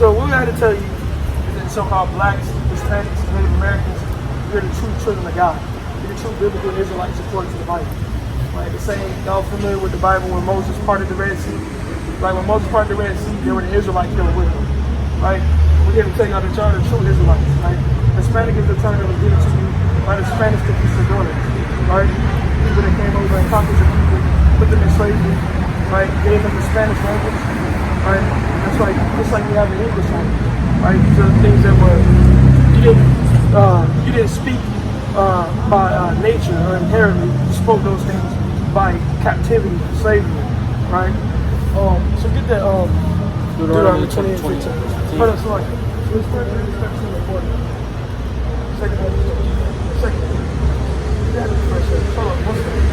So what we had to tell you is that so-called blacks, Hispanics, Native Americans, you're the true children of God. You're the true biblical Israelites according to the Bible. Right? The same, y'all familiar with the Bible when Moses parted the Red Sea? Like when Moses parted the Red Sea, there were the Israelites that were with him. Right? We're here to tell y'all that y'all are the true Israelites. Right? Hispanic is the term that was given to you by the Spanish conquistadores. Right? People that came over and conquered the people, put them in slavery, right? Gave them the Spanish language. Right? That's why just like we have in English language. Right? These are the things that were you didn't speak by nature or inherently. You spoke those things by captivity, slavery, right? So get that Deuteronomy 28 and 15. Hold on, sorry. So it's first and second. That is first. Hold on, one second.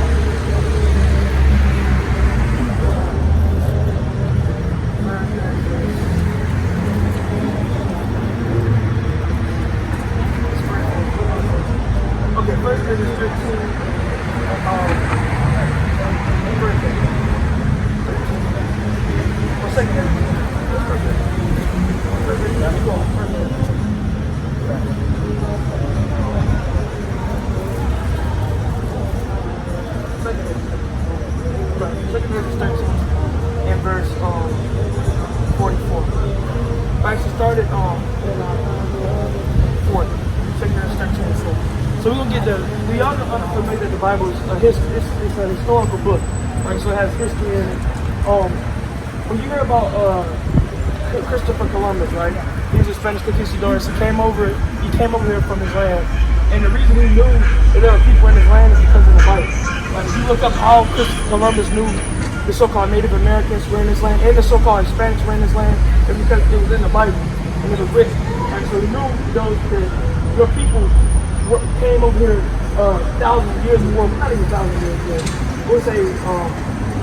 Okay, first is 15. Second verse 13 and verse 44. I actually started in 40. Second verse 13 and 4. So we're gonna get we all know unfamiliar that the Bible is it's a historical book, right? So it has history in it. When you hear about Christopher Columbus, right? He was a Spanish conquistador. He came over here from his land, and the reason he knew that there were people in his land is because of the Bible. Like if you look up how Christopher Columbus knew the so-called Native Americans were in his land and the so-called Hispanics were in his land, it's because it was in the Bible and it was written. And so he knew that your people came over here thousands of years ago, not even thousands of years ago. We'll say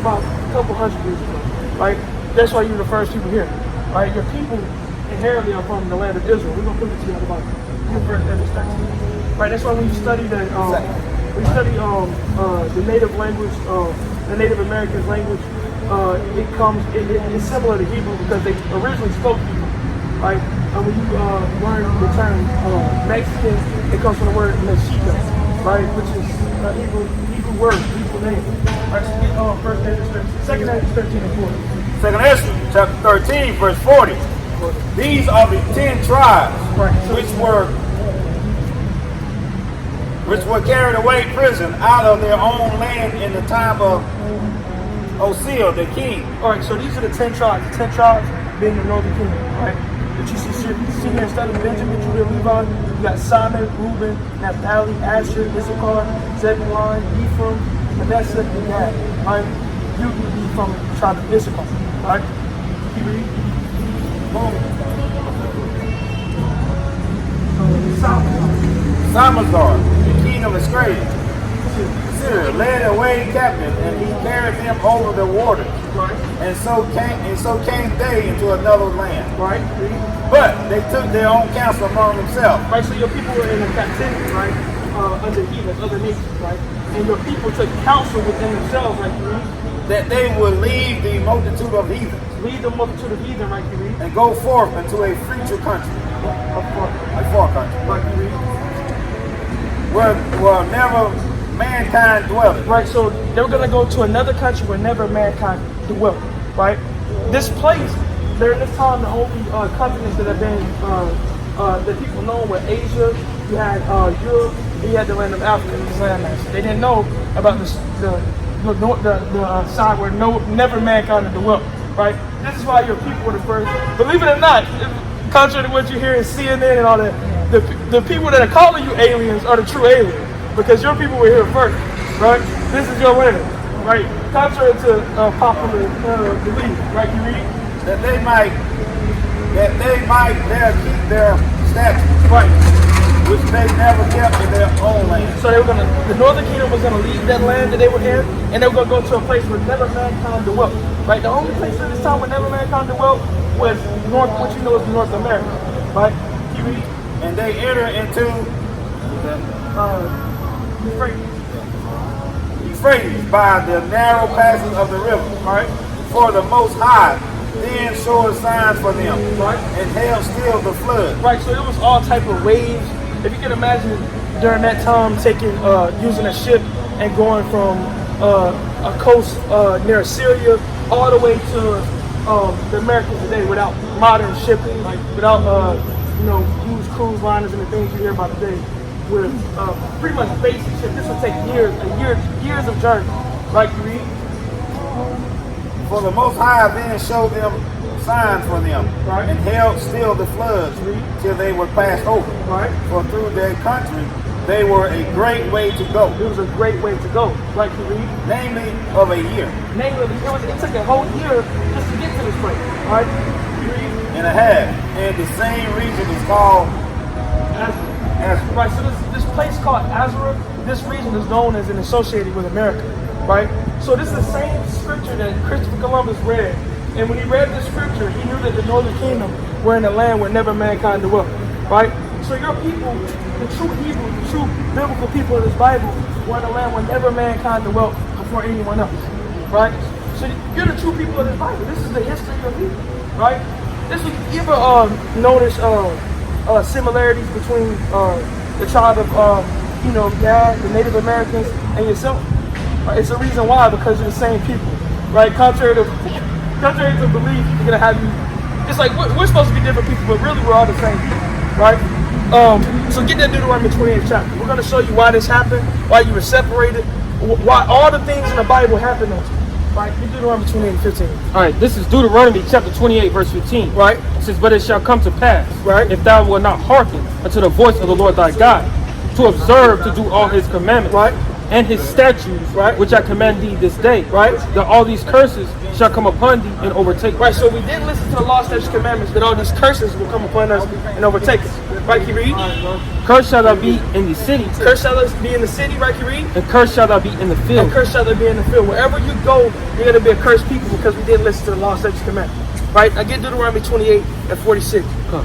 about a couple hundred years ago, right? That's why you're the first people here, right? Your people inherently are from the land of Israel. We're gonna prove it to you in the Bible. Right? That's why when you study the native language, the Native Americans language, it's similar to Hebrew because they originally spoke Hebrew, right? And when you learn the term Mexican, it comes from the word Mexica, right? Which is Hebrew word, Hebrew name. Right, so get first Ezra, second Ezra 13 and 40. Second Ezra, chapter 13, verse 40. These are the 10 tribes, right, so which were carried away prison out of their own land in the time of Osea the king. All right, so these are the 10 tribes. The 10 tribes being the northern kingdom, right? That you see here instead of Benjamin, Judah, Levi, you got Simon, Reuben, Naphtali, Asher, Issachar, Zebulun, Ephraim, Manasseh, and Gad. Right? You would be from the tribe of Issachar, right? You read. Samazar, the king of Assyria, led away captive, and he carried them over the waters. Right. And so came they into another land. Right. But they took their own counsel among themselves. Right. So your people were in a captivity, right? Under heathens, other nations, right? And your people took counsel within themselves, right? That they would leave the multitude of heathens. Leave the multitude of heathen, right? And go forth into a future country. A far country. Right. Where never mankind dwelleth. Right, so they were going to go to another country where never mankind dwelt, right? This place, during this time, the only continents that have been, that people know were Asia, you had Europe, and you had the land of Africa, these landmasses. They didn't know about the side where never mankind dwelt, right? This is why your people were the first. Believe it or not, contrary to what you hear in CNN and all that, the people that are calling you aliens are the true aliens. Because your people were here first, right? This is your land, right? Contrary to popular belief, right? You read that they might there keep their statutes, right? Which they never kept in their own land. So they were the northern kingdom was gonna leave that land that they were in, and they were gonna go to a place where never mankind dwelt, right? The only place at this time where never mankind dwelt was what you know is North America, right? You read, and they enter into Euphrates by the narrow passage of the river, right? For the Most High then showed signs for them, Right. and held still the flood. Right, so it was all type of waves. If you can imagine during that time taking using a ship and going from a coast near Syria all the way to the Americas today without modern shipping, like without huge cruise liners and the things you hear about today, with pretty much basic shit. This would take years of journey. Right, you read? For the Most High then showed them signs for them, Right. and held still the floods till they were passed over. Right. For through their country they were a great way to go, It was a great way to go. Right, you read? namely of a year Namely, it took a whole year just to get to this place. Right? You read? and a half, and the same region is called Ashur. Right, so this place called Azra, this region is known as and associated with America, right? So this is the same scripture that Christopher Columbus read. And when he read this scripture, he knew that the Northern Kingdom were in a land where never mankind dwelt, right? So your people, the true Hebrew, the true biblical people of this Bible, were in a land where never mankind dwelt before anyone else, right? So you're the true people of this Bible. This is the history of you, right? You ever notice similarities between the tribe of Gad, the Native Americans, and yourself? Right? It's a reason why, because you're the same people, right? Contrary to belief, you're gonna have you. It's like we're supposed to be different people, but really we're all the same people, right? So get that Deuteronomy 28th chapter. We're gonna show you why this happened, why you were separated, why all the things in the Bible happened on you. Right? Get Deuteronomy 28:15. All right, this is Deuteronomy chapter 28, verse 15. Right? It says, but it shall come to pass, Right. if thou wilt not hearken unto the voice of the Lord thy God, to observe to do all his commandments, Right. and his statutes, Right. which I command thee this day, Right. that all these curses shall come upon thee and overtake thee. Right, so we didn't listen to the law, statutes, commandments, that all these curses will come upon us and overtake us. Right, can you read? Cursed shall thou be in the city, Curse shall us be in the city, right, can you read? and cursed shall thou be in the And field. curse shall they be in the field. Wherever you go, you're going to be a cursed people because we didn't listen to the law, statutes, commandments. Right, I get Deuteronomy 28:46. Come.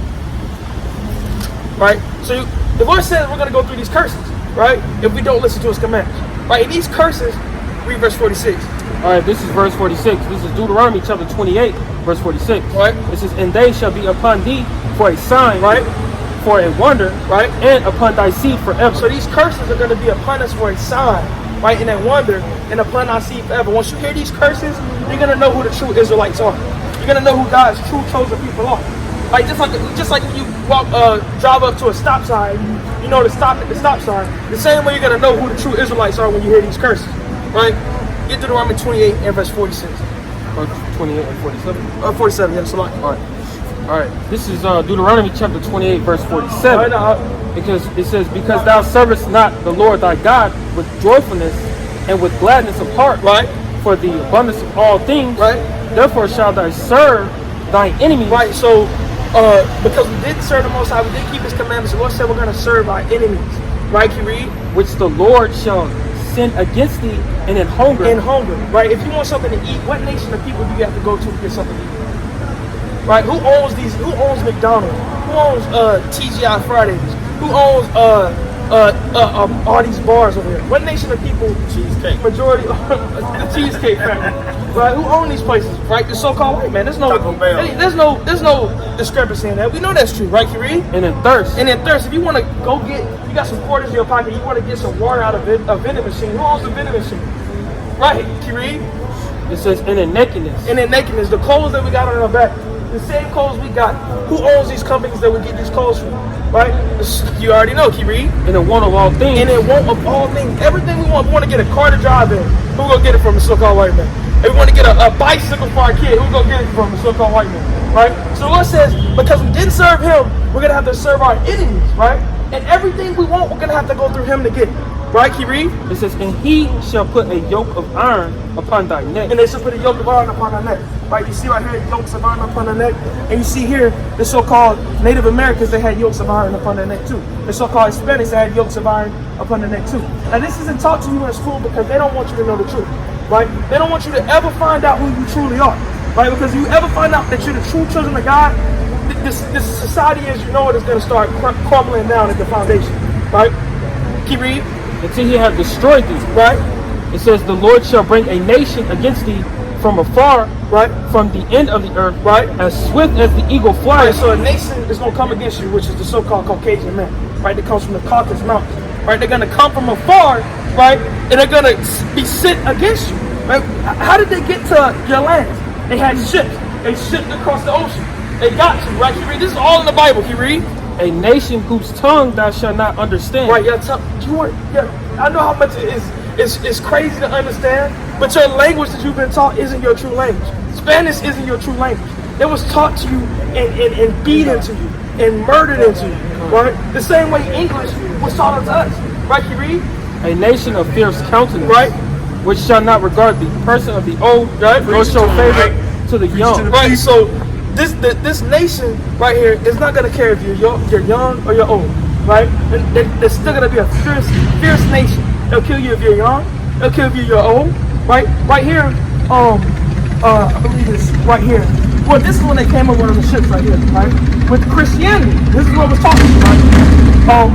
Right, so the Lord says we're going to go through these curses, right, if we don't listen to his commands. Right, and these curses, read verse 46. All right, this is verse 46. This is Deuteronomy chapter 28, verse 46. Right. It says, and they shall be upon thee for a sign, Right. for a wonder, Right. and upon thy seed forever. So these curses are going to be upon us for a sign, right, and a wonder, and upon our seed forever. Once you hear these curses, you're going to know who the true Israelites are. You're going to know who God's true chosen people are. Like just like when you drive up to a stop sign, you know to stop at the stop sign. The same way you're going to know who the true Israelites are when you hear these curses, right? Get Deuteronomy 28 and verse 46. Or 28 and 47. 47, yeah, so like. All right. This is Deuteronomy chapter 28, verse 47. Because it says, because thou servest not the Lord thy God with joyfulness and with gladness of heart, Right. for the abundance of all things, Right. therefore shalt thou serve thine enemies. Right, so because we didn't serve the Most High, we didn't keep his commandments, the Lord said we're going to serve our enemies. Right, can you read? Which the Lord shall send against thee and in hunger. In hunger, right? If you want something to eat, what nation of people do you have to go to get something to eat? Right? Who owns these? Who owns McDonald's? Who owns TGI Fridays? Who owns all these bars over here? What nation of people? Cheesecake. Majority the Cheesecake Factory. Right? Who own these places? Right? The so-called white man. There's no discrepancy in that. We know that's true, right, Kyrie? And in thirst. And in thirst, if you want to go get, you got some quarters in your pocket, you want to get some water out of a vending machine. Who owns the vending machine? Right, Kyrie? It says, and in nakedness. And in nakedness, the clothes that we got on our back, the same clothes we got. Who owns these companies that we get these clothes from? Right? You already know, Kyrie. And in want of all things. And in want of all things, everything we want to get a car to drive in. Who gonna get it from? The so-called white man. If we want to get a bicycle for our kid, who gonna get it from? The so-called white man. Right? So the Lord says, because we didn't serve him, we're gonna have to serve our enemies, right? And everything we want, we're gonna have to go through him to get it. Right, Kyrie? It says, and he shall put a yoke of iron upon thy neck. And they shall put a yoke of iron upon our neck. Right? You see right here, yokes of iron upon their neck. And you see here, the so-called Native Americans, they had yokes of iron upon their neck too. The so-called Hispanics, they had yokes of iron upon their neck too. Now this isn't taught to you in school because they don't want you to know the truth. Right? They don't want you to ever find out who you truly are. Right? Because if you ever find out that you're the true children of God, this society as you know it is going to start crumbling down at the foundation. Right? Keep reading. Until he have destroyed thee. Right? It says, the Lord shall bring a nation against thee from afar, right? From the end of the earth, right? As swift as the eagle flies. Right, so a nation is going to come against you, which is the so-called Caucasian man, right? That comes from the Caucasus Mountains, right? They're going to come from afar, right? And they're going to be sent against you, right? How did they get to your lands? They had ships. They shipped across the ocean. They got you, right? You read this is all in the Bible. You read. A nation whose tongue thou shalt not understand. Right, I know how much it's crazy to understand, but your language that you've been taught isn't your true language. Spanish isn't your true language. It was taught to you and beat into you and murdered into you, right? The same way English was taught unto us, right? You read. A nation of fierce countenance, right? Which shall not regard the person of the old, right? Nor show favor to the young. Right, so this nation right here is not going to care if you're young or you're old, right? They're still going to be a fierce nation. They'll kill you if you're young. They'll kill you if you're old, right? Right here, I believe it's right here. Well, this is when they came over on the ships right here, right? With Christianity, this is what was talking about.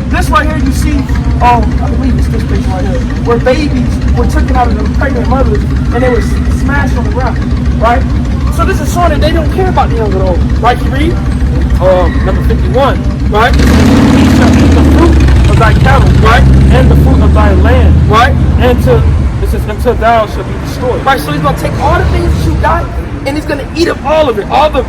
This right here, you see, I believe it's this picture right here, where babies were taken out of the pregnant mothers and they were smashed on the ground, right? So this is showing that they don't care about the young or old, right? You read? Number 51, right? He shall eat the fruit of thy cattle, right? And the fruit of thy land, right? Until thou shalt be destroyed. Right, so he's gonna take all the things that you got, and he's gonna eat up all of it, all the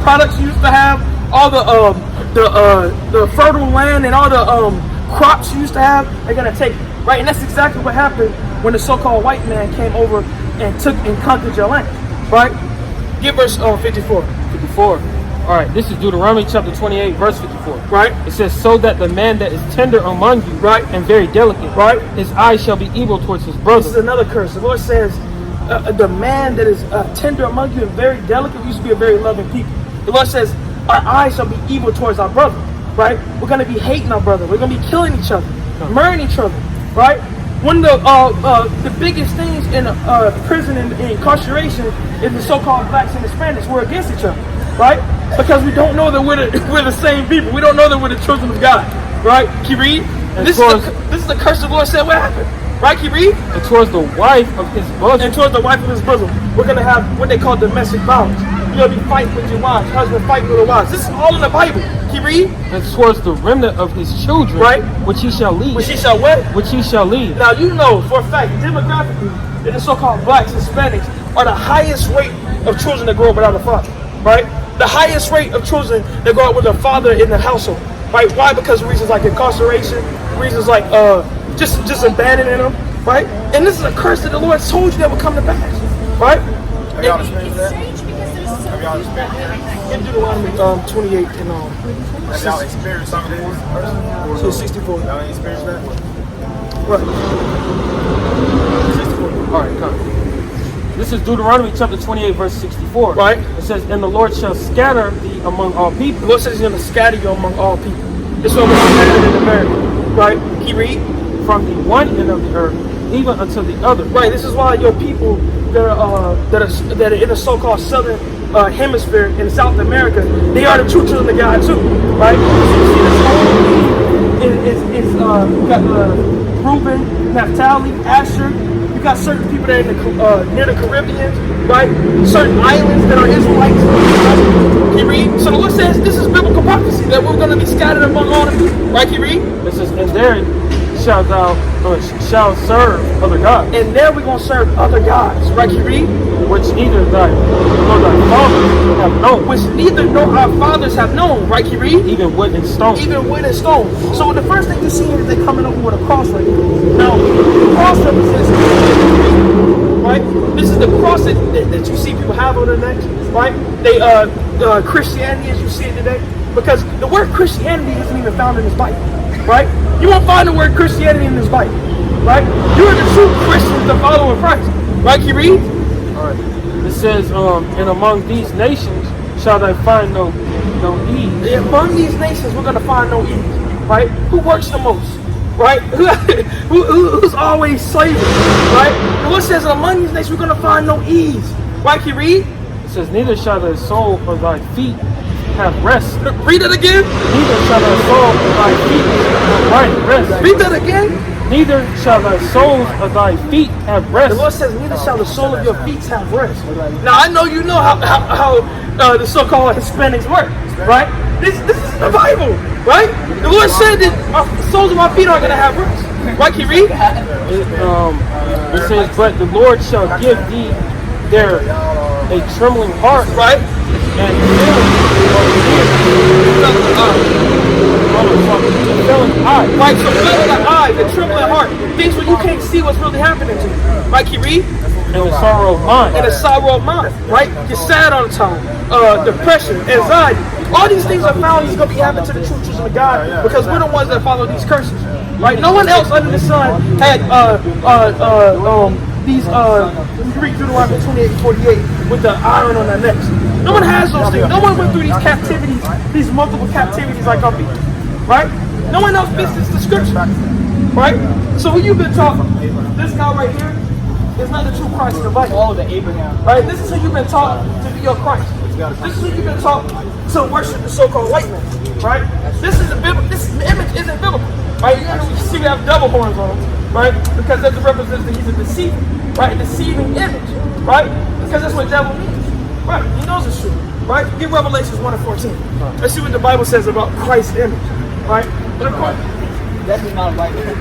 products you used to have, all the fertile land and all the crops you used to have. They're gonna take, right? And that's exactly what happened when the so-called white man came over and took and conquered your land, right? Give verse 54. 54. All right, this is Deuteronomy chapter 28, verse 54. Right. It says, so that the man that is tender among you, right, and very delicate, right, his eyes shall be evil towards his brother. This is another curse. The Lord says, the man that is tender among you and very delicate, we used to be a very loving people. The Lord says, our eyes shall be evil towards our brother, right? We're going to be hating our brother. We're going to be killing each other, murdering each other, right? One of the biggest things in prison and incarceration is the so-called blacks and Hispanics. We're against each other, right? Because we don't know that we're the same people. We don't know that we're the children of God, right? Can you read? This is the curse the Lord said what happened, right? Can you read? And towards the wife of his bosom. And towards the wife of his bosom, we're going to have what they call domestic violence. You're going to be fighting with your wives, husband fighting with your wives. This is all in the Bible. Can you read? And towards the remnant of his children, right? Which he shall lead. Which he shall what? Which he shall lead. Now you know for a fact, demographically, that the so-called blacks, Hispanics, are the highest rate of children that grow up without a father, right? The highest rate of children that grow up with a father in the household, right? Why? Because of reasons like incarceration, reasons like just abandoning them, right? And this is a curse that the Lord told you that would come to pass, right? Have y'all experienced that? Have y'all experienced that? In Deuteronomy 28 and have y'all experienced some of this? So 64. Y'all ain't experienced that? Right. 64. All right, come. This is Deuteronomy chapter 28, verse 64. Right. It says, and the Lord shall scatter thee among all people. The Lord says he's going to scatter you among all people. This is what we're scattered in America. Right? Can you read? From the one end of the earth, even until the other. Right. This is why your people that are in the so-called southern hemisphere in South America, they are the true children of God too. Right? So you see this whole thing you got Reuben, Naphtali, Asher. You got certain people that are near the Caribbean, right? Certain islands that are Israelites. Can you read? So the Lord says this is biblical prophecy that we're going to be scattered among all the people. Right? Can you read? This is, and there shall thou serve other gods. And there we're going to serve other gods. Right? Can you read? Which neither thy fathers have known. Which neither nor our fathers have known. Right? Can you read? Even wood and stone. Even wood and stone. So the first thing you see is they're coming over with a cross right here. Now, the cross represents, right? This is the cross that you see people have on their necks, right? They Christianity as you see it today. Because the word Christianity isn't even found in this Bible, right? You won't find the word Christianity in this Bible, right? You're the true Christians, the follower of Christ. Right? Can you read? All right. It says, and among these nations shall they find no ease. Among these nations, we're going to find no ease, right? Who works the most, right? Who's always slaving, right? The Lord says, among these nations, we're going to find no ease, right? Can you read? It says, neither shall the sole of thy feet have rest. Read it again. Neither shall the sole of thy feet have rest. Read that again. neither shall the soles of thy feet have rest. The Lord says, neither shall the sole of your feet have rest. Now, I know you know how the so-called Hispanics work, right? This is the Bible, right? The Lord said that the soles of our feet aren't going to have rest. Right, can you read? It says, but the Lord shall give thee there a trembling heart, right? And right, so feeling the eyes, the trembling heart, things where you can't see what's really happening to you. Right, can you read? And a sorrow of mind. And a sorrow of mind, right? You're sad all the time. Depression, anxiety. All these things are found is going to be happening to the true children of God because we're the ones that follow these curses. Right? No one else under the sun had these you read Deuteronomy 28:48 with the iron on their necks. No one has those things. No one went through these captivities, these multiple captivities like our people. Right? No one else fits this description. Right? So when you've been taught, this guy right here is not the true Christ in the Bible. All the Abraham. Right? This is who you've been taught to be your Christ. This is who you've been taught to worship the so-called white man. Right? This image isn't biblical. Right? You know, we see we have double horns on him, right? Because that represents that he's a deceiver, right? A deceiving image, right? Because that's what devil means, right? He knows it's true, right? Get Revelations 1:14. Let's see what the Bible says about Christ's image, right? But of course, Definitely not a white man.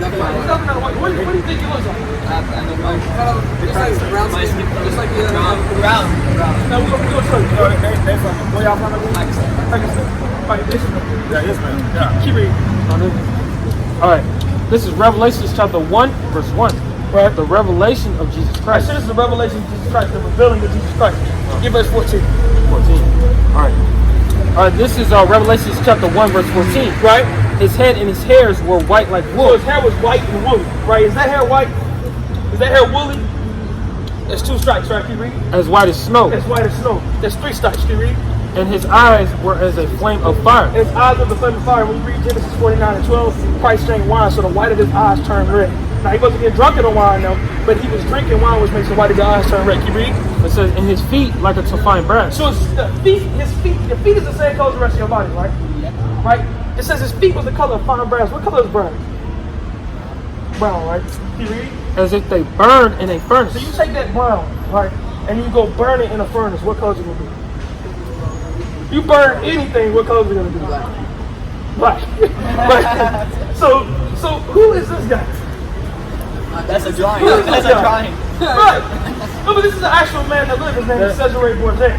what do you think he looks like? Just like brown skin. Just like the other brown. Now we're going to show you. They from where y'all from? Pakistan. Right, Yeah, yes, man. Yeah. keep reading. All right, this is Revelation chapter 1, verse 1. Right, the revelation of Jesus Right, Christ. so this is the revelation of Jesus Christ, the revealing of Jesus Christ. Give verse 14. 14. All right, this is Revelation chapter 1, verse 14. Right? His head and his hairs were white like So wool. his hair was white and woolly, right? Is that hair white? Is that hair woolly? There's 2 stripes, right? Can you read? As white as snow. It's white as snow. There's 3 stripes. Can you read? And his eyes were as a flame of fire. His eyes were the flame of fire. When you read Genesis 49:12, Christ drank wine, so the white of his eyes turned red. Now he wasn't getting drunk in the wine though, but he was drinking wine, which makes the white of his eyes turn red. Can you read? It says, and his feet like a fine brass. So it's the feet, your feet is the same color as the rest of your body, right? Right? It says his feet was the color of fine brass. What color is brown? Brown, right? Can you read? As if they burned in a furnace. So you take that brown, right, and you go burn it in a furnace. What color is it gonna be? You burn anything, what color is it gonna be? Black. Right. So who is this guy? That's a drawing. That's a drawing. Right. No, but this is an actual man that lived. His name is Issachar Borges.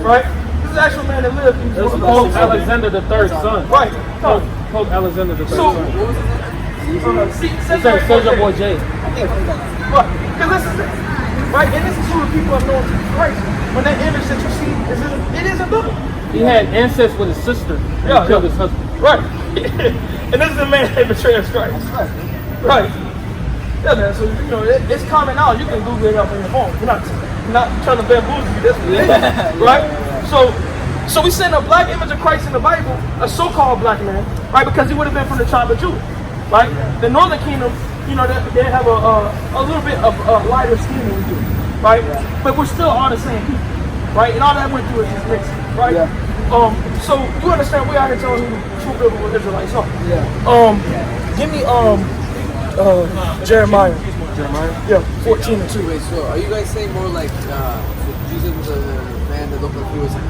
Right. This is an actual man that lived. This is Pope Alexander III's son. Right. No. Pope Alexander III's So, son. Issachar Issachar Borges. Borges. Right. Because this is it. Right. And this is who the people are known to Christ. When that image that you see, it isn't biblical. He had ancestors with his sister and killed his husband. Right. And this is the man that betrayed Christ. Right. Yeah, man. So you know it's common now. You can Google it up on your phone. You're not trying to bamboozle you this way, right? So we send a black image of Christ in the Bible, a so-called black man, right? Because he would have been from the tribe of Judah, right? The Northern Kingdom, you know, they have a little bit of lighter skin than we do, right? But we're still all the same people, right? And all that went through is just mixed, right? Yeah. So you understand we out here telling who the true biblical Israelites are. Yeah. Give me Jeremiah. Yeah, 14:2. Wait, so are you guys saying more like Jesus was a man that looked like he was like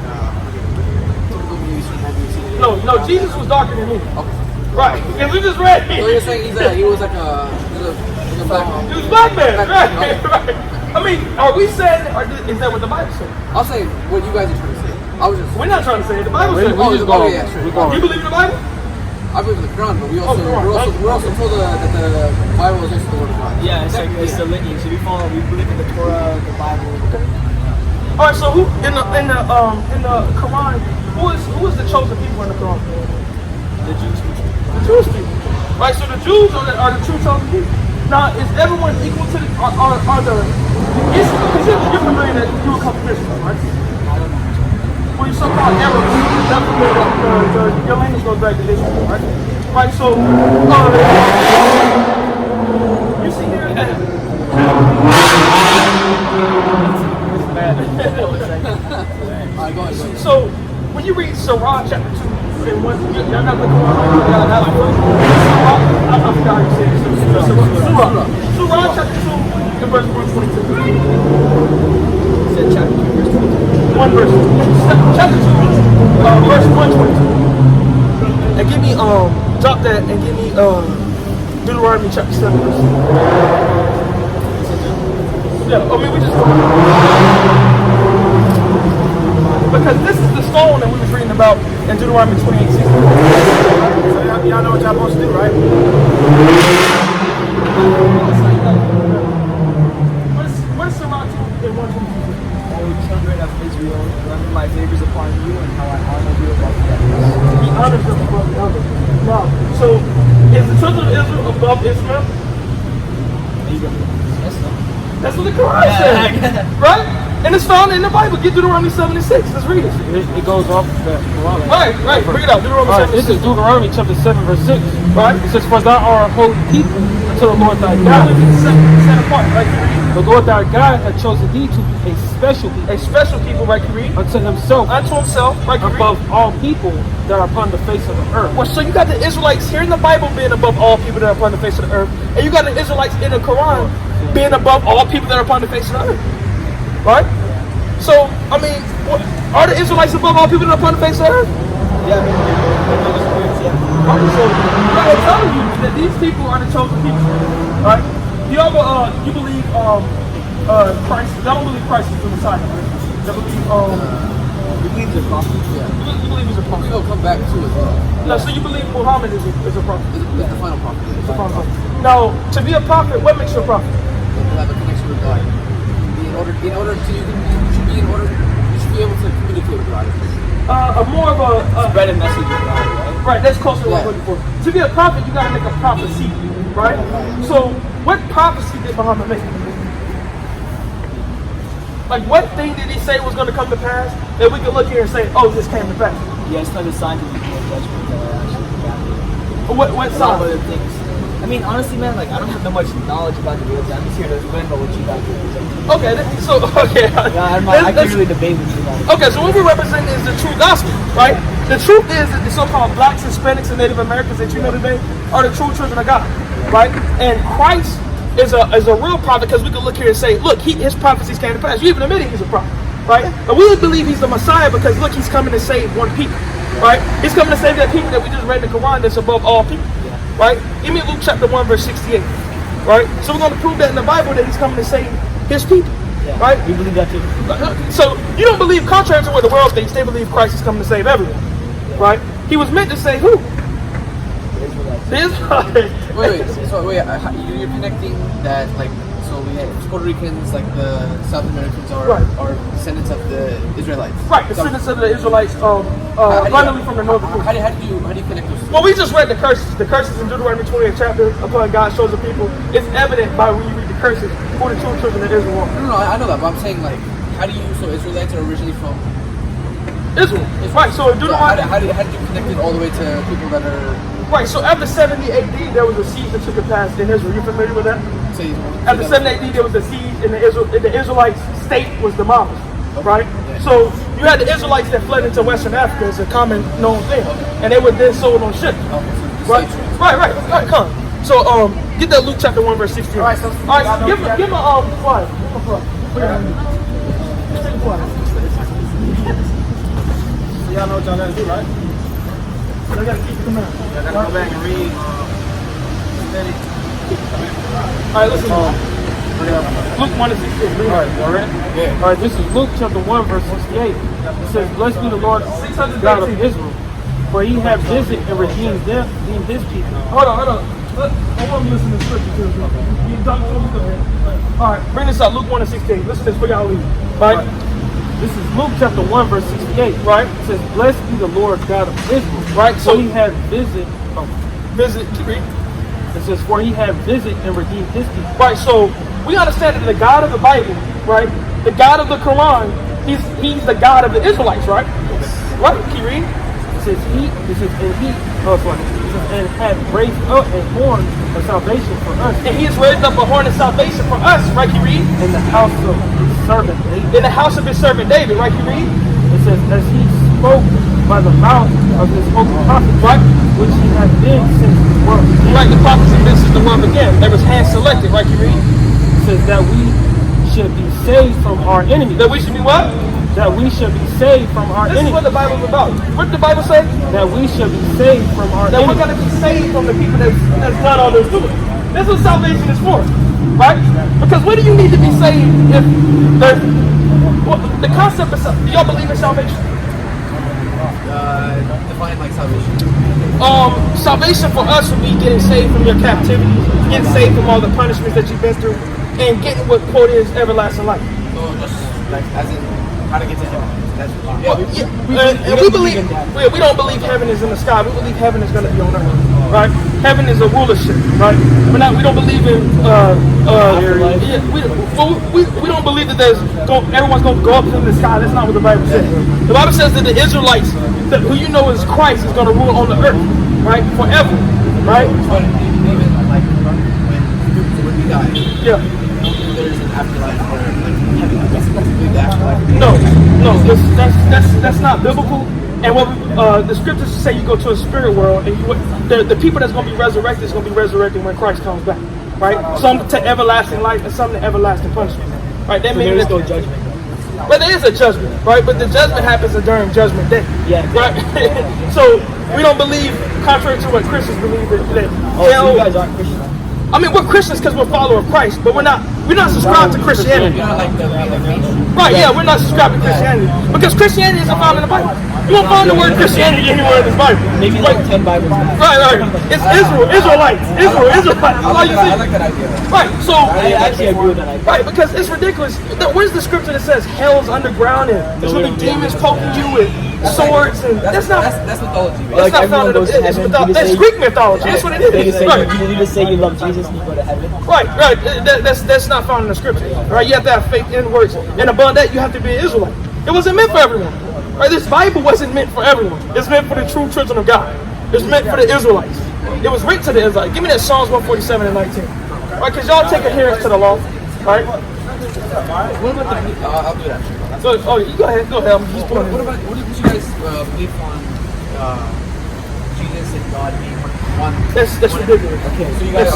typical movies from NBC? No, Jesus was darker than me. Okay. Right, because we just read So you're saying he was like a black man? He was black man, right? I mean, are we saying, or is that what the Bible says? I'll say what you guys are trying to say. I was just. We're not trying to say it. The Bible says. We just go. Yeah, sure. You believe in the Bible? I believe in the Quran, but we're Quran, also told that the Bible is also the word of God. Yeah, it's like it's the lineage. So we believe in the Torah, the Bible. All right. So who in the Quran? Who is the chosen people in the Quran? The Jews. The Jewish people. Right. So the Jews are the true chosen people. Now, is everyone equal to the? Are the? Because you're familiar that you a couple Christians, right? Well, you so-called Arabs, your language goes back to Ishmael, right? Right, so, you see here that... So, when you read Sirach chapter 2, in one. Y'all got the Quran. I forgot how you say it. Surah chapter 2 and verse 122. Said chapter 2, verse 22. One verse. Chapter 2, verse 122. And give me drop that and give me Deuteronomy chapter 7 verse 6. Yeah, I mean we just because this is the stone that we was reading about in Deuteronomy 28:16. So y'all know what y'all supposed to do, right? What is Surah 2 and 122? O children of Israel, remember my favors upon you and how I honor you above the others. He honors them above the others. Now, so is the children of Israel above Ishmael? Yes, no. That's what the Quran says, right? And it's found in the Bible. Get Deuteronomy 7 and 6. Let's read it. It goes off the Quran. Right. Bring it out. Deuteronomy 7 and 6. This is Deuteronomy chapter 7 verse 6. Right. It says, for thou art a holy people unto the Lord thy Now we God. can set apart, right? The Lord thy God hath chosen thee to be a special people A special people, right? Can read unto himself unto himself, right? Can read. above all people that are upon the face of the earth. Well, so you got the Israelites here in the Bible being above all people that are upon the face of the earth, and you got the Israelites in the Quran being above all people that are upon the face of the earth, right? So, I mean, are the Israelites above all people that are upon the face of the earth? Yeah. So, I'm telling you that these people are the chosen people, right? You believe Christ? I don't believe Christ is the Messiah. Right? I believe We believe the prophet. Yeah. you believe he's a prophet. We'll come back to it. No, so you believe Muhammad is a prophet. It's the final prophet. It's a prophet. Now, to be a prophet, what makes you a prophet? You have a connection with God. You should be able to communicate with God. More of a Spread a message with God, right? right. That's closer to what I'm looking for. To be a prophet, you got to make a prophecy, right? So, what prophecy did Muhammad make? Like, what thing did he say was going to come to pass that we could look here and say, oh, this came to pass? Yeah, it's not a sign to be judgment that actually happened. What sign? Other things. I mean, honestly, man, like I don't have that much knowledge about the real. I'm just here to learn about what you got to do. Okay, okay. Yeah, I can't really debate with you about it. Okay, so what we represent is the true gospel, right? The truth is that the so-called blacks, Hispanics, and Native Americans that you know today are the true children of God, right? And Christ is a real prophet because we can look here and say, look, his prophecies came to pass. You even admitted he's a prophet, right? And we would believe he's the Messiah because look, he's coming to save one people, right? He's coming to save that people that we just read in the Quran that's above all people, right? Give me Luke chapter 1 verse 68, right? So we're going to prove that in the Bible that he's coming to save his people, right? We believe that too. So you don't believe, contrary to what the world thinks, they believe Christ is coming to save everyone, right? He was meant to save who? The Israelites. Wait, you're connecting that, like, so we had Puerto Ricans, like the South Americans are descendants of the Israelites. Right, descendants of the Israelites, abundantly from the northern kingdom. How do you connect those two? Well, we just read the curses. The curses in Deuteronomy 28th chapter upon God shows the people. It's evident by when you read the curses for the true children of Israel. No, I know that, but I'm saying, like, how do you, so Israelites are originally from Israel. Right, so in Deuteronomy... How did you connect it all the way to people that are... Right, so after 70 AD, there was a siege that took place in Israel. You familiar with that? After 70 AD, there was a siege, and the Israelite state was demolished, right? Yeah. So you had the Israelites that fled into Western Africa as a common known thing, and they were then sold on ships. Right, come. So get that Luke chapter 1 verse 16. All right, so give him a flyer. So y'all know what y'all gotta do, right? I gotta keep the command. Y'all gotta go back and read. Alright, listen. Luke 1 and 16. Alright, Yeah. Alright, this is Luke chapter 1 verse 68. It says, blessed be the Lord God of Israel, for he hath visited and redeemed his people. Hold on. I want to listen to the scripture too. You talk to me. Alright, bring this out. Luke 1 and 16. Listen to this for y'all leave. Right? This is Luke chapter 1 verse 68. Right? It says, blessed be the Lord God of Israel. Right? So he hath visited. Keep reading. It says, for he hath visited and redeemed his people. Right, so we understand that the God of the Bible, right? The God of the Quran, he's the God of the Israelites, right? Right? Keep reading. It says and hath raised up a horn of salvation for us. And he has raised up a horn of salvation for us, right? Keep reading. In the house of his servant David. In the house of his servant David, right? Keep reading. It says, as he spoke by the mouth of his holy prophets, right? Which he has been since the world began. Right, the prophets have been since the world began. They was hand selected, right? You read? It says that we should be saved from our enemies. That we should be what? That we should be saved from our This is enemies. what the Bible's about. What did the Bible say? That we should be saved from our That we're enemies. going to be saved from the people that's not all those doing. That's what salvation is for, right? Because what do you need to be saved if there's the concept of do y'all believe in salvation? Define like salvation. Salvation for us would be getting saved from your captivity, getting saved from all the punishments that you've been through, and getting what quote is everlasting life. So just like as in how to get to heaven. That's We believe we don't believe heaven is in the sky. We believe heaven is going to be on earth, right? Heaven is a rulership, right? We don't believe in we don't believe that everyone's going to go up in the sky. That's not what the Bible says. The Bible says that the Israelites, who you know is Christ, is going to rule on the earth, right, forever, right? But even like when we die, Yeah. there's an afterlife or like heaven. That's the afterlife. No, that's not biblical. And what the scriptures say, you go to a spirit world, and the people that's going to be resurrected is going to be resurrected when Christ comes back, right? Some to everlasting life and some to everlasting punishment, right? That means no judgment. But there is a judgment, right? But the judgment happens during Judgment Day, Yeah. right? So we don't believe, contrary to what Christians believe, that Oh, so you guys aren't Christian? I mean, we're Christians because we're followers of Christ, but we're not subscribed to Christianity. You're not like the Right, yeah, we're not subscribed to Christianity. Because Christianity isn't found in the Bible. You won't find the word Christianity anywhere in this Bible. Maybe like 10 Bibles back. Right. It's Israelites. Israelites. All you I see. like that idea. Right, so, I actually agree with that idea. right, because it's ridiculous. Where's the scripture that says hell's underground and there's going to be demons poking you with swords? And that's mythology. That's not found in the Bible. That's Greek mythology. That's what it They is. just say Right. you need to say you love Jesus and you go to heaven. Right. That's not found in the scripture. Right? You have to have faith in works, and above that, you have to be an Israelite. It wasn't meant for everyone. Right? This Bible wasn't meant for everyone. It's meant for the true children of God. It's meant for the Israelites. It was written to the Israelites. Give me that Psalms 147 and 19. Right? Because y'all take adherence to the law. Right? What about the? I'll do that. So, you go ahead. He's pulling What about what do you guys believe on Jesus and God being one? That's ridiculous. Okay, so you guys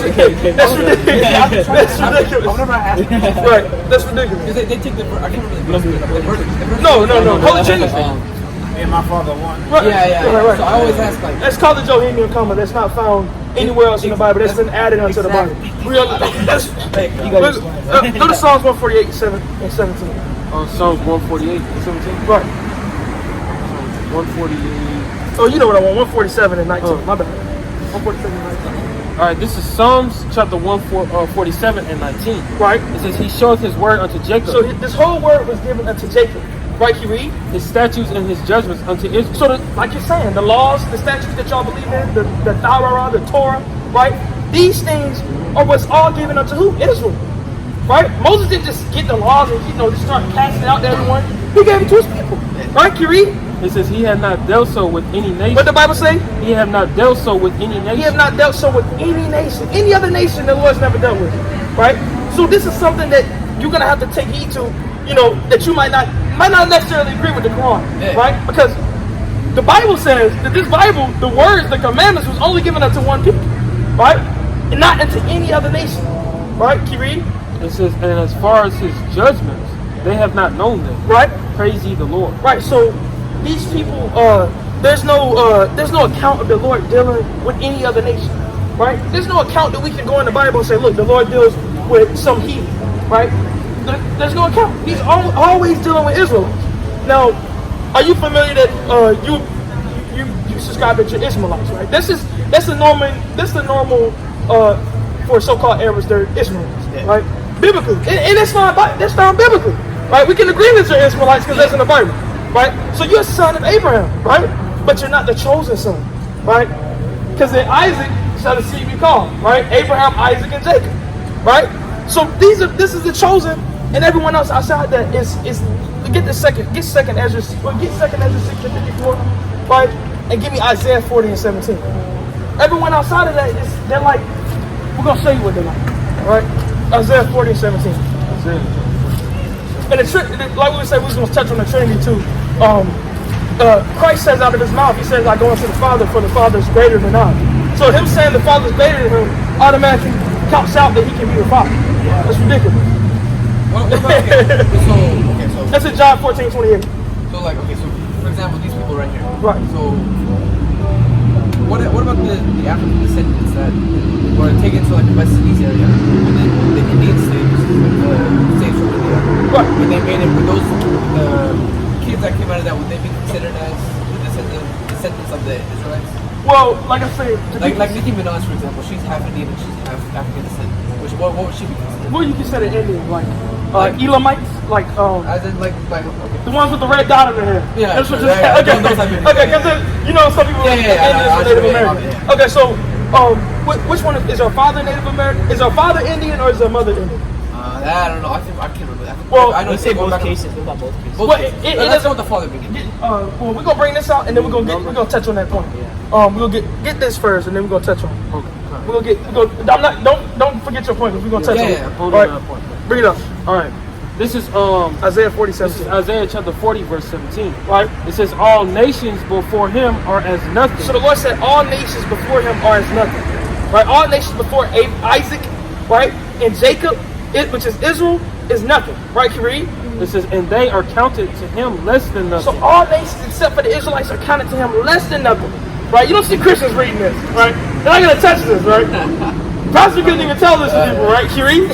That's ridiculous. That's ridiculous. I've never asked. Right. That's ridiculous. Because they take the I can't remember the verse. No. Holy Trinity. Me and my father one. Right. Yeah. So I always ask like. That's called the Johemian comma. That's not found anywhere else in the Bible. That's been added onto the Bible. Go to Psalms 148, 7 and 17. Psalms 148 and 17. Right. 148. Oh, you know what I want. 147 and 19. My bad. 147 and 19. All right, this is Psalms chapter 147 and 19. Right. It says, He showeth His word unto Jacob. So this whole word was given unto Jacob. Right, you read? His statutes and His judgments unto Israel. So, like you're saying, the laws, the statutes that y'all believe in, the Torah, the Torah, right? These things are what's all given unto who? Israel. Right? Moses didn't just get the laws and, just start casting it out to everyone. He gave it to his people. Right, you read? It says, He had not dealt so with any nation. What the Bible say? He have not dealt so with any nation. He have not dealt so with any nation. Any other nation the Lord's never dealt with. Right? So this is something that you're going to have to take heed to, that you might not necessarily agree with the Quran. Yeah. Right? Because the Bible says that this Bible, the words, the commandments was only given unto one people. Right? And not unto any other nation. Right? Can you read? It says, and as far as His judgments, they have not known them. Right? Praise ye the Lord. Right. So these people, there's no account of the Lord dealing with any other nation. Right? There's no account that we can go in the Bible and say, look, the Lord deals with some heathen. Right? There's no account. He's always dealing with Israelites. Now, are you familiar that you subscribe that you're Ishmaelites, right? That's the normal for so-called Arabs, they're Ishmaelites, right? Biblically, and that's found biblically, right? We can agree that you're Ishmaelites because that's in the Bible, right? So you're a son of Abraham, right? But you're not the chosen son, right? Because in Isaac shall the seed be called, right? Abraham, Isaac, and Jacob, right? So this is the chosen. And everyone else outside that is get second Ezra 6 to 54, right? And give me Isaiah 40 and 17. Everyone outside of that they're like, we're gonna show you what they're like, right? Isaiah 40 and 17. And like we said, we was gonna touch on the Trinity too. Christ says out of his mouth, he says, I go unto the Father, for the Father is greater than I. So him saying the Father is greater than him automatically counts out that he can be the Father. That's ridiculous. What about, so That's in John 14:28. So like, okay, so for example, these people right here. Right. So what about the African descendants that were taken to like the West Indies area, and then the Indian slaves, like the slaves from India, Right. when they made it, with those kids that came out of that, would they be considered as the descendants of the Israelites? Well, like I said, Like Nicki Minaj, for example, she's half Indian and she's half African descent. What would she be considered? well, you consider Indian, like Elamites, like As in like okay. the ones with the red dot in their hair. Yeah, That's what sure, just, yeah, okay, those type of okay, Indians, because you know some people Yeah, Indians I are Native know, American. yeah. Okay, so which one is our father Native American? Is our father Indian or is our mother Indian? I don't know. I can't remember that. Well, I know Let's say going both back- cases. What about both cases? Both Well, cases. it Let's doesn't- go with the father beginning. Well, we're gonna bring this out and then we're gonna touch on that point. We're gonna get this first and then we're gonna touch on it. We're gonna don't forget your point because we're gonna touch on it. Yeah, All right, bring it up. All right. This is Isaiah this is 40:17. Isaiah chapter 40 verse 17. Right. It says all nations before him are as nothing. So the Lord said, all nations before him are as nothing. Right? All nations before Isaac, right? And Jacob, which is Israel, is nothing. Right, can you read? It says and they are counted to him less than So nothing. all nations except for the Israelites are counted to him less than nothing. Right? You don't see Christians reading this, right? They're not gonna touch this, right? Pastor couldn't even tell this to people, right? Can you read?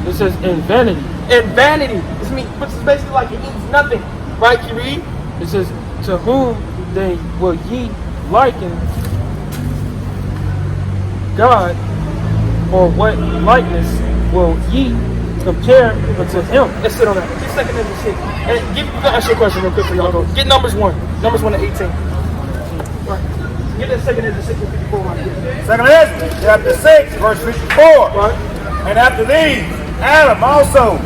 It says in vanity. And vanity, which is basically like it means nothing. Right, can you read? It says to whom then will ye liken God, or what likeness will ye compare unto him? Let's sit on that. Get second and six. And ask you a question real quick for y'all. Go. Get Numbers 1. Numbers 1 to 18. Right. Get that second and 6 and 54 right here. Second Ezra, chapter 6, verse 54. Right. And after these, Adam also,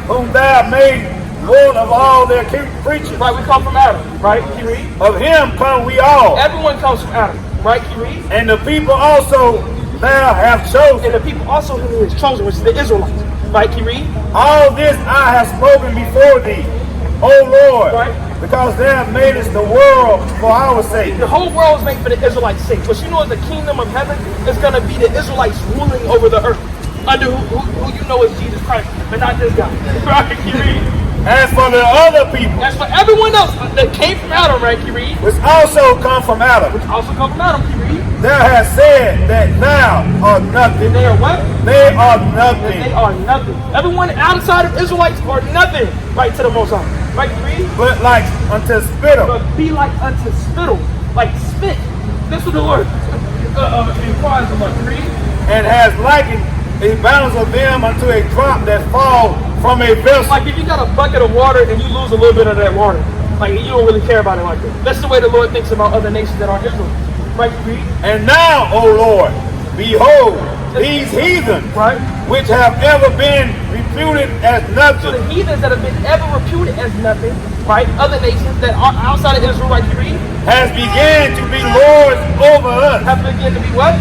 whom thou made Lord of all their creatures. Right, we come from Adam. Right, can you read? Of him come we all. Everyone comes from Adam. Right, can you read? And the people also thou have chosen. And the people also whom he has chosen, which is the Israelites. Right, can you read? All this I have spoken before thee, O Lord, Right. because thou madest the world for our sake. The whole world is made for the Israelites' sake. But you know, the kingdom of heaven is going to be the Israelites ruling over the earth. Under who you know is Jesus Christ, but not this guy. Right, can you read? As for the other people, That's for everyone else that came from Adam, right, can you read? which also come from Adam, Also come from Adam, can you read? thou hast said that thou art nothing. They are what? They are They nothing, are nothing. Everyone outside of Israelites are nothing, right, to the Most High. Right, can you read? but like unto spittle. But be like unto spittle, like spit. That's what the Lord inquires of us. Read. And has likened a balance of them unto a drop that fall from a vessel. Like if you got a bucket of water and you lose a little bit of that water, like you don't really care about it like that. That's the way the Lord thinks about other nations that are Israel. Right, read. And now, O Lord, behold these heathen, Right. which have ever been reputed as So nothing, the heathens that have been ever reputed as nothing, right? Other nations that are outside of Israel, right? You read, has began to be lords over us. have begun to be what?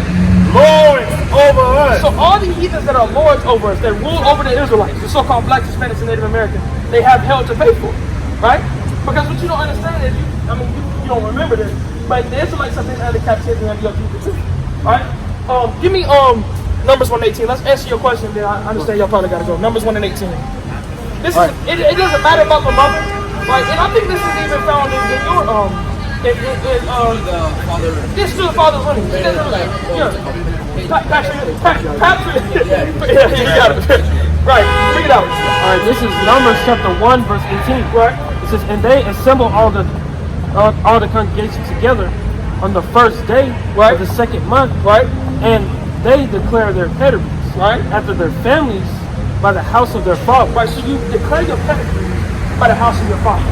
Lords over us. So all the heathens that are lords over us, that rule over the Israelites, the so-called blacks, Hispanics, and Native Americans, they have hell to pay for, right? Because what you don't understand is, you don't remember this, but the Israelites have been under captivity under your people too, right? Give me Numbers 1:18. Let's answer your question. Then I understand y'all probably gotta go. Numbers 1:18. This is it doesn't matter about the mother, right? And I think this is even found in your The father. this to the father's lineage. Yeah. Patrick. Yeah, you got it. Right, bring it out. All right, this is Numbers chapter 1 verse 18. Right. It says and they assemble all the congregation together on the first day Right. of the second month, Right. and they declare their pedigrees Right. after their families by the house of their father. Right, so you declare your pedigree by the house of your father.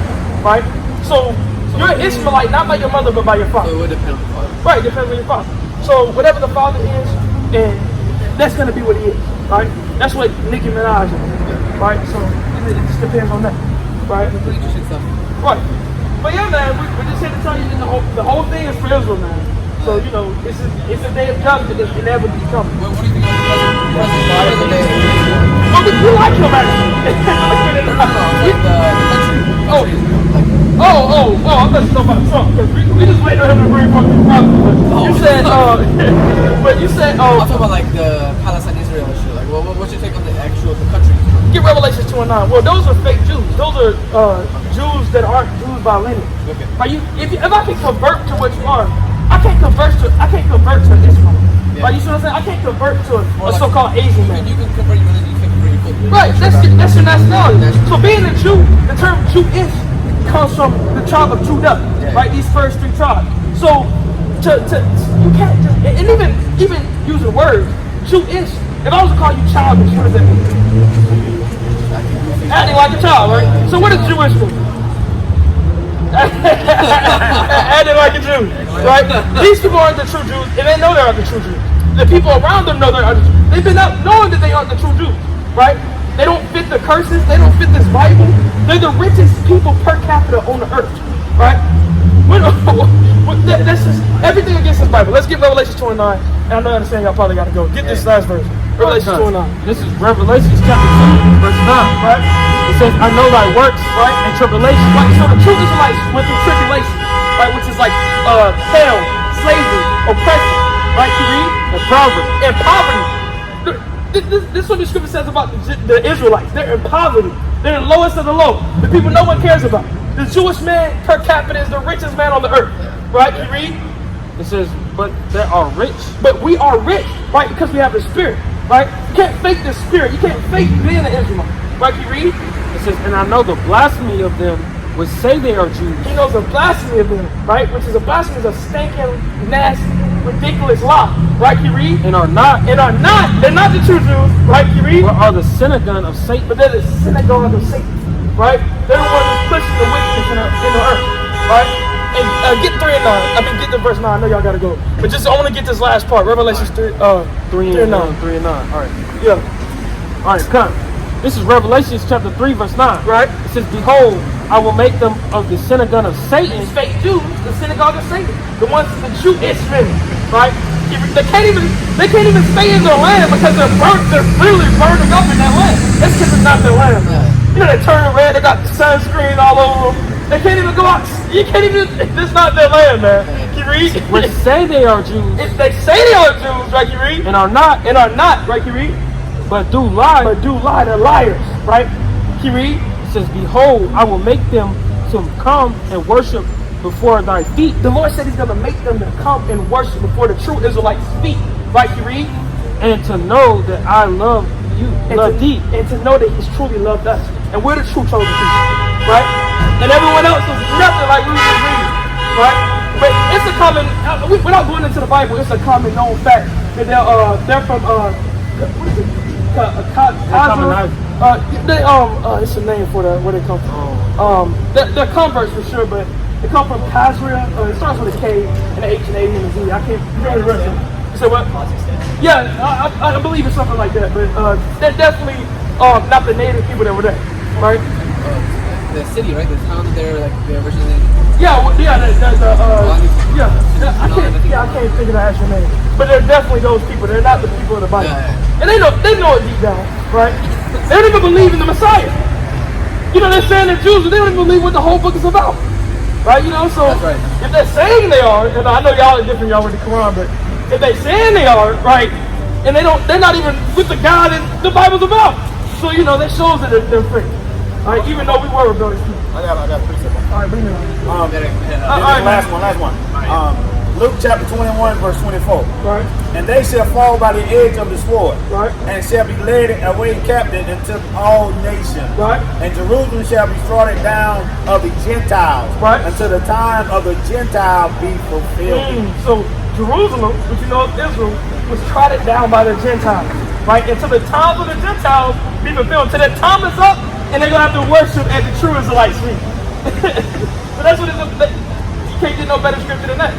Right? So you're an Ishmaelite not by your mother but by your So father. it would depend on the father. Right, depends on your father. So whatever the father is, and that's gonna be what he is. Right? That's what Nicki Minaj is. Right? So it just depends on that. Right? Pretty interesting stuff. Right. But yeah, man, we're just here to tell you that the whole thing is for Israel, man. So, you know, it's a day of judgment that's inevitably coming. What do you think of the president? But we like him, actually. Like the country. Oh. Like Oh, I'm about to talk about Trump because we just waiting on him to bring fucking problems. But you said, I'm talking about like the Palestine Israel issue. Like, what's your take on the country? get Revelation 2 and 9. Well, those are fake Jews. Those are Jews that aren't Jews by lineage. Okay. Like if I can convert to what you are, I can't convert to an Ishmaelite. Yeah. Like you see what I'm saying? I can't convert to a so-called Asian man. You can convert your religion, you can convert your culture. Right, that's your nationality. So being a Jew, the term Jewish comes from the tribe of Judah, right? These first 3 tribes. So you can't just, and even using words, Jewish. If I was to call you childish, what does that mean? Acting like a child, right? So what does Jewish mean? Acting like a Jew, right? These people aren't the true Jews, and they know they aren't the true Jews. The people around them know they aren't the Jews. They've been out knowing that they aren't the true Jews, right? They don't fit the curses. They don't fit this Bible. They're the richest people per capita on the earth, right? That's just everything against this Bible. Let's get Revelation 29. And I know I understand y'all probably got to go. Get this last verse. Revelation 29. This is Revelation chapter 2, verse 9. Right? It says, I know thy works, right, and tribulation. Right, so the true Israelites went through tribulation, right, which is like hell, slavery, oppression, right? You read? And poverty. This is what the scripture says about the Israelites. They're in poverty. They're the lowest of the low. The people no one cares about. The Jewish man per capita is the richest man on the earth, right? You read? It says, but they are rich. But we are rich, right? Because we have the Spirit, right? You can't fake the Spirit. You can't fake being an Israelite, right? You read? It says, and I know the blasphemy of them which say they are Jews. He knows the blasphemy of them, right? Which is a blasphemy, is a stinking, nasty, ridiculous lie, right? You read? And are not. They're not the true Jews, right? You read? But are the synagogue of Satan. But they're the synagogue of Satan, right? They're the ones that's pushing the wickedness in the earth, right? And get 3 and 9. I mean, get to verse 9. I know y'all gotta go, but just I want to get this last part. Revelation 3 and 9. 3 and 9. All right. Yeah. All right, come. This is Revelation chapter 3, verse 9. Right. It says, behold, I will make them of the synagogue of Satan. These fake Jews, the synagogue of Satan, the ones the Jewish men, right? They can't even stay in their land because they're literally burning up in that land. That's because it's not their land. You know, they turn red, they got sunscreen all over them. They can't even go out. You can't even, it's not their land, man. You read? Which say they are Jews. If they say they are Jews, right, you read? And are not, right, you read? but do lie. They're liars, right? You read? It says, behold, I will make them to come and worship before thy feet. The Lord said he's going to make them to come and worship before the true Israelites' feet, right, you read? And to know that I love you, thee. And to know that he's truly loved us. And we're the true chosen people, right? And everyone else is nothing like we were reading, right? But it's a common, without going into the Bible, it's a common known fact that they're from, what is it? It's a name for where they come from. They're converts for sure, but they come from Kazria. It starts with a K and an H and A and a Z. I can't remember the rest of it. You say what? Yeah, I believe it's something like that, but they're definitely not the native people that were there, right? The city, right? The town that they're like they're originally. Yeah, I can't think of the actual name, but they're definitely those people. They're not the people of the Bible, and they know it deep down, right? They don't even believe in the Messiah. You know, they're saying they're Jews, but they don't even believe what the whole book is about, right? You know, so right. If they're saying they are, and I know y'all are different, y'all with the Quran, but if they're saying they are, right, and they're not even with the God that the Bible's about. So you know, that shows that they're fake. All right, even though we were rebellious people. I got 3 seconds. All right, bring it on. Last one. Luke chapter 21, verse 24. Right. And they shall fall by the edge of the sword, Right. and shall be led away captive into all nations. Right. And Jerusalem shall be trodden down of the Gentiles, Right. until the time of the Gentile be fulfilled. So Jerusalem, which you know is Israel, was trodden down by the Gentiles, right? Until the time of the Gentiles be fulfilled. Until that time is up, and they're gonna have to worship at the true Israelites' feet. So that's what it's. You can't get no better scripture than that.